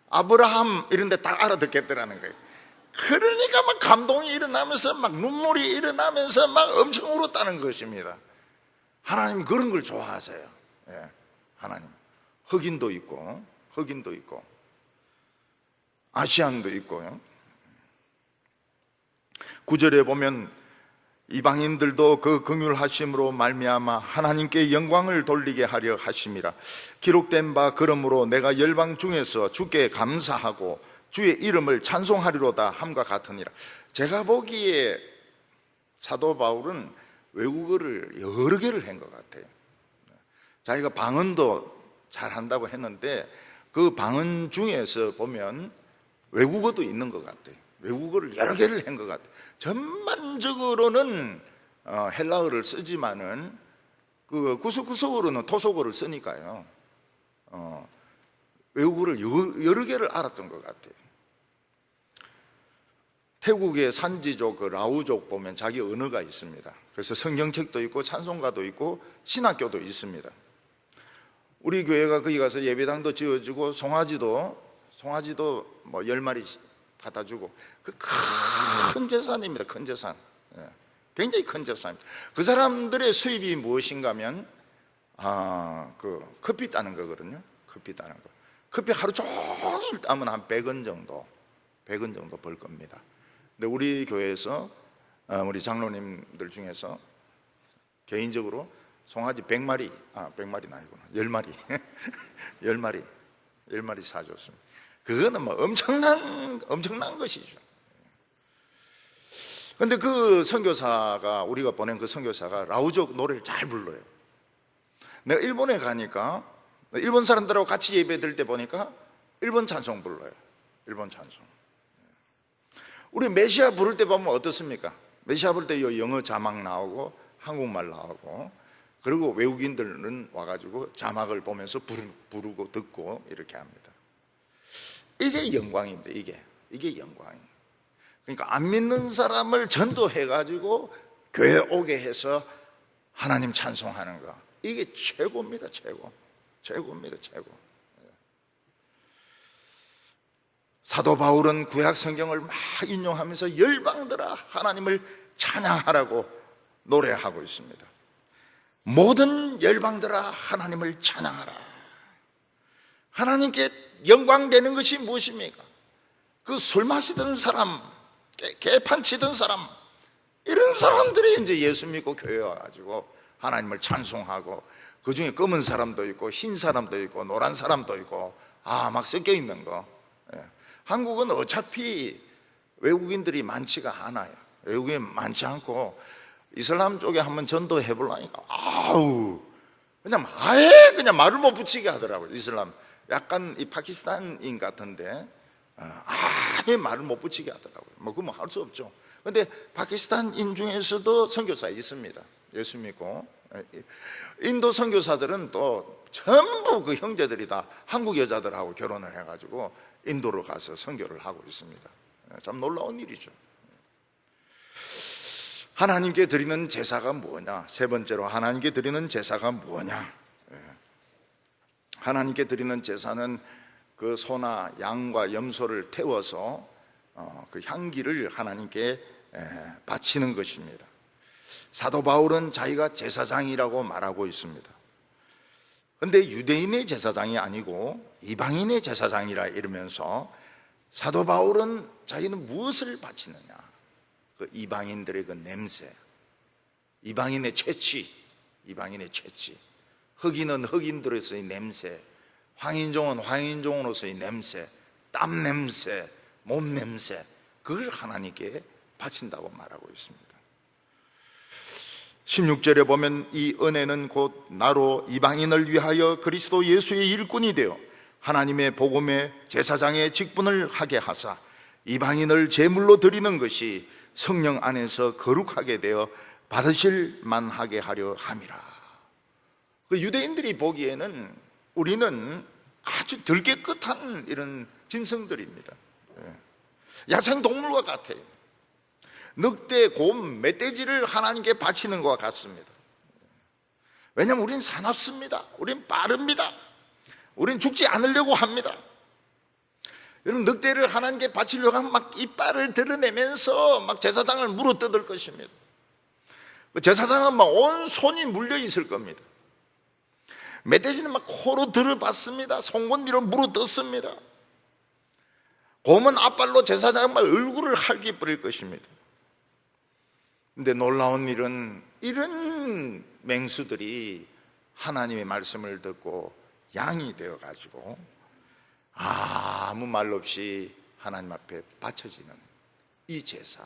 아브라함 이런 데 다 알아듣겠더라는 거예요. 그러니까 막 감동이 일어나면서 막 눈물이 일어나면서 막 엄청 울었다는 것입니다. 하나님 그런 걸 좋아하세요. 예, 하나님 흑인도 있고 아시안도 있고요. 9절에 보면 이방인들도 그 긍휼하심으로 말미암아 하나님께 영광을 돌리게 하려 하심이라. 기록된 바 그러므로 내가 열방 중에서 주께 감사하고 주의 이름을 찬송하리로다 함과 같으니라. 제가 보기에 사도 바울은 외국어를 여러 개를 한 것 같아요. 자기가 방언도 잘한다고 했는데 그 방언 중에서 보면 외국어도 있는 것 같아요. 외국어를 여러 개를 한 것 같아요. 전반적으로는 헬라어를 쓰지만은 그 구석구석으로는 토속어를 쓰니까요. 외국어를 여러 개를 알았던 것 같아요. 태국의 산지족, 그 라우족 보면 자기 언어가 있습니다. 그래서 성경책도 있고 찬송가도 있고 신학교도 있습니다. 우리 교회가 거기 가서 예배당도 지어주고 송아지도 뭐 10마리 갖다 주고 그 큰 재산입니다. 큰 재산. 굉장히 큰 재산입니다. 그 사람들의 수입이 무엇인가 하면 그 커피 따는 거거든요. 커피 따는 거. 커피 하루 종일 따면 한 100원 정도 벌 겁니다. 근데 우리 교회에서 우리 장로님들 중에서 개인적으로 송아지 100마리 100마리는 아니구나 10마리 10마리 사줬습니다. 그거는 뭐 엄청난 것이죠. 근데 그 선교사가, 우리가 보낸 그 선교사가 라우족 노래를 잘 불러요. 내가 일본에 가니까 일본 사람들하고 같이 예배 드릴 때 보니까 일본 찬송 불러요. 일본 찬송. 우리 메시아 부를 때 보면 어떻습니까? 메시아 부를 때 영어 자막 나오고 한국말 나오고, 그리고 외국인들은 와가지고 자막을 보면서 부르고 듣고 이렇게 합니다. 이게 영광입니다. 이게 영광이에요. 그러니까 안 믿는 사람을 전도해가지고 교회 오게 해서 하나님 찬송하는 거, 이게 최고입니다. 최고입니다. 사도 바울은 구약 성경을 막 인용하면서 열방들아 하나님을 찬양하라고 노래하고 있습니다. 모든 열방들아 하나님을 찬양하라. 하나님께 영광되는 것이 무엇입니까? 그 술 마시던 사람, 개판 치던 사람, 이런 사람들이 이제 예수 믿고 교회에 와가지고 하나님을 찬송하고, 그 중에 검은 사람도 있고 흰 사람도 있고 노란 사람도 있고 막 섞여 있는 거. 한국은 어차피 외국인들이 많지가 않아요. 외국인 많지 않고 이슬람 쪽에 한번 전도해 보려니까 그냥 아예 그냥 말을 못 붙이게 하더라고요. 이슬람 약간 이 파키스탄인 같은데 아예 말을 못 붙이게 하더라고요. 뭐 그건 할 수 없죠. 근데 파키스탄인 중에서도 선교사 있습니다. 예수 믿고. 인도 선교사들은 또 전부 그 형제들이 다 한국 여자들하고 결혼을 해가지고 인도로 가서 선교를 하고 있습니다. 참 놀라운 일이죠. 하나님께 드리는 제사가 뭐냐? 세 번째로 하나님께 드리는 제사가 뭐냐? 하나님께 드리는 제사는 그 소나 양과 염소를 태워서 그 향기를 하나님께 바치는 것입니다. 사도 바울은 자기가 제사장이라고 말하고 있습니다. 그런데 유대인의 제사장이 아니고 이방인의 제사장이라 이러면서 사도 바울은 자기는 무엇을 바치느냐? 그 이방인들의 그 냄새, 이방인의 채취, 흑인은 흑인들로서의 냄새, 황인종은 황인종으로서의 냄새, 땀 냄새, 몸 냄새, 그걸 하나님께 바친다고 말하고 있습니다. 16절에 보면 이 은혜는 곧 나로 이방인을 위하여 그리스도 예수의 일꾼이 되어 하나님의 복음의 제사장의 직분을 하게 하사 이방인을 제물로 드리는 것이 성령 안에서 거룩하게 되어 받으실 만하게 하려 함이라. 그 유대인들이 보기에는 우리는 아주 덜 깨끗한 이런 짐승들입니다. 야생동물과 같아요. 늑대, 곰, 멧돼지를 하나님께 바치는 것과 같습니다. 왜냐하면 우린 사납습니다. 우린 빠릅니다. 우린 죽지 않으려고 합니다. 여러분, 늑대를 하나님께 바치려고 하면 막 이빨을 드러내면서 막 제사장을 물어뜯을 것입니다. 제사장은 막 온 손이 물려 있을 겁니다. 멧돼지는 막 코로 들어봤습니다. 송곳니로 물어뜯습니다. 곰은 앞발로 제사장은 막 얼굴을 할기 뿌릴 것입니다. 근데 놀라운 일은 이런 맹수들이 하나님의 말씀을 듣고 양이 되어가지고 아무 말 없이 하나님 앞에 바쳐지는 이 제사,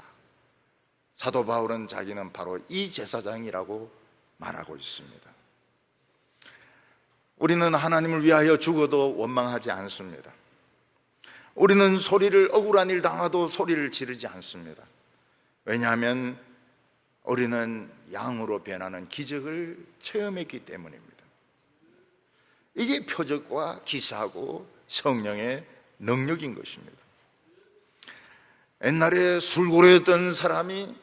사도 바울은 자기는 바로 이 제사장이라고 말하고 있습니다. 우리는 하나님을 위하여 죽어도 원망하지 않습니다. 우리는 억울한 일 당하도 소리를 지르지 않습니다. 왜냐하면 우리는 양으로 변하는 기적을 체험했기 때문입니다. 이게 표적과 기사하고 성령의 능력인 것입니다. 옛날에 술고래였던 사람이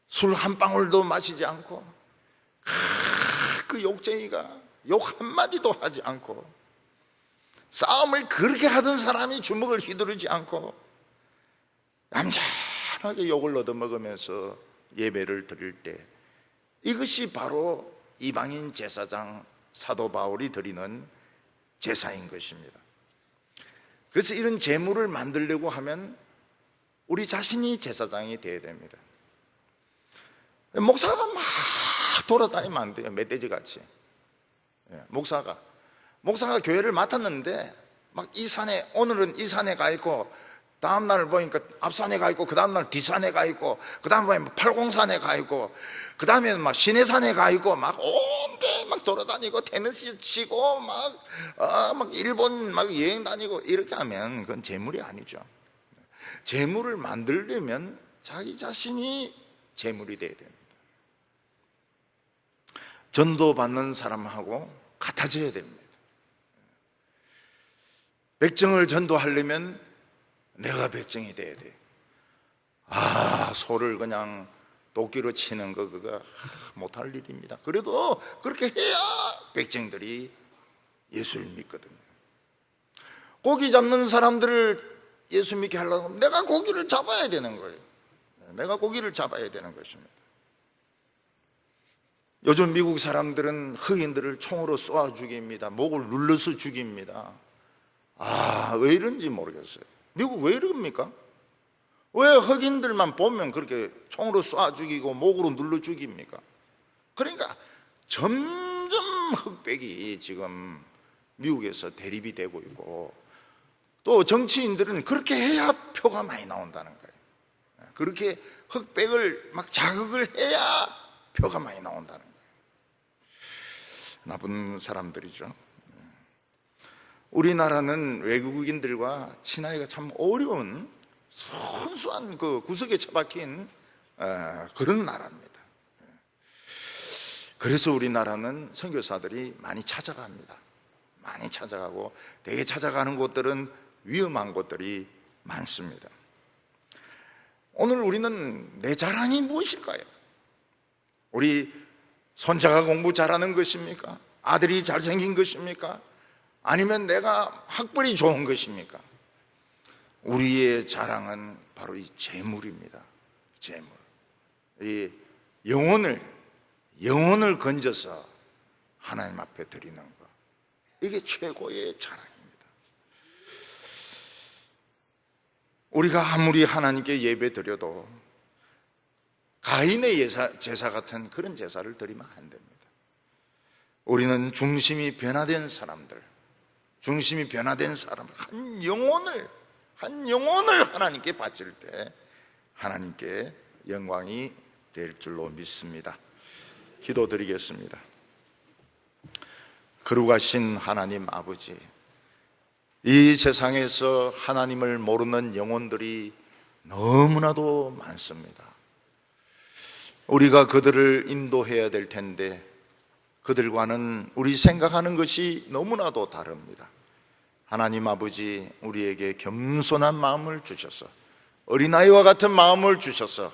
술 한 방울도 마시지 않고 그 욕쟁이가 욕 한마디도 하지 않고 싸움을 그렇게 하던 사람이 주먹을 휘두르지 않고 얌전하게 욕을 얻어먹으면서 예배를 드릴 때 이것이 바로 이방인 제사장 사도 바울이 드리는 제사인 것입니다. 그래서 이런 제물을 만들려고 하면 우리 자신이 제사장이 되어야 됩니다. 목사가 막 돌아다니면 안 돼요. 멧돼지같이. 목사가 교회를 맡았는데 막 이 산에, 오늘은 이 산에 가 있고 다음 날을 보니까 앞산에 가 있고 그 다음 날 뒷산에 가 있고 그 다음 보면 팔공산에 가 있고 그 다음에는 막 시내산에 가 있고 막 온데 막 돌아다니고 테니스 치고 막 일본 막 여행 다니고 이렇게 하면 그건 재물이 아니죠. 재물을 만들려면 자기 자신이 재물이 돼야 됩니다. 전도받는 사람하고 같아져야 됩니다. 백정을 전도하려면 내가 백정이 돼야 돼. 소를 그냥 도끼로 치는 거 그거 못할 일입니다. 그래도 그렇게 해야 백정들이 예수를 믿거든요. 고기 잡는 사람들을 예수 믿게 하려고 하면 내가 고기를 잡아야 되는 거예요. 내가 고기를 잡아야 되는 것입니다. 요즘 미국 사람들은 흑인들을 총으로 쏘아 죽입니다. 목을 눌러서 죽입니다. 왜 이런지 모르겠어요. 미국 왜 이럽니까? 왜 흑인들만 보면 그렇게 총으로 쏴 죽이고 목으로 눌러 죽입니까? 그러니까 점점 흑백이 지금 미국에서 대립이 되고 있고 또 정치인들은 그렇게 해야 표가 많이 나온다는 거예요. 그렇게 흑백을 막 자극을 해야 표가 많이 나온다는 거예요. 나쁜 사람들이죠. 우리나라는 외국인들과 친하기가 참 어려운 순수한 그 구석에 처박힌 그런 나라입니다. 그래서 우리나라는 선교사들이 많이 찾아갑니다. 많이 찾아가고 대개 찾아가는 곳들은 위험한 곳들이 많습니다. 오늘 우리는 내 자랑이 무엇일까요? 우리 손자가 공부 잘하는 것입니까? 아들이 잘생긴 것입니까? 아니면 내가 학벌이 좋은 것입니까? 우리의 자랑은 바로 이 재물입니다. 재물. 이 영혼을 건져서 하나님 앞에 드리는 것. 이게 최고의 자랑입니다. 우리가 아무리 하나님께 예배 드려도 가인의 제사 같은 그런 제사를 드리면 안 됩니다. 우리는 중심이 변화된 사람들, 한 한 영혼을 하나님께 바칠 때 하나님께 영광이 될 줄로 믿습니다. 기도드리겠습니다. 거룩하신 하나님 아버지, 이 세상에서 하나님을 모르는 영혼들이 너무나도 많습니다. 우리가 그들을 인도해야 될 텐데 그들과는 우리 생각하는 것이 너무나도 다릅니다. 하나님 아버지, 우리에게 겸손한 마음을 주셔서, 어린아이와 같은 마음을 주셔서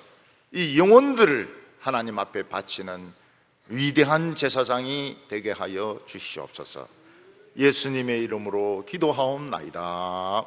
이 영혼들을 하나님 앞에 바치는 위대한 제사장이 되게 하여 주시옵소서. 예수님의 이름으로 기도하옵나이다.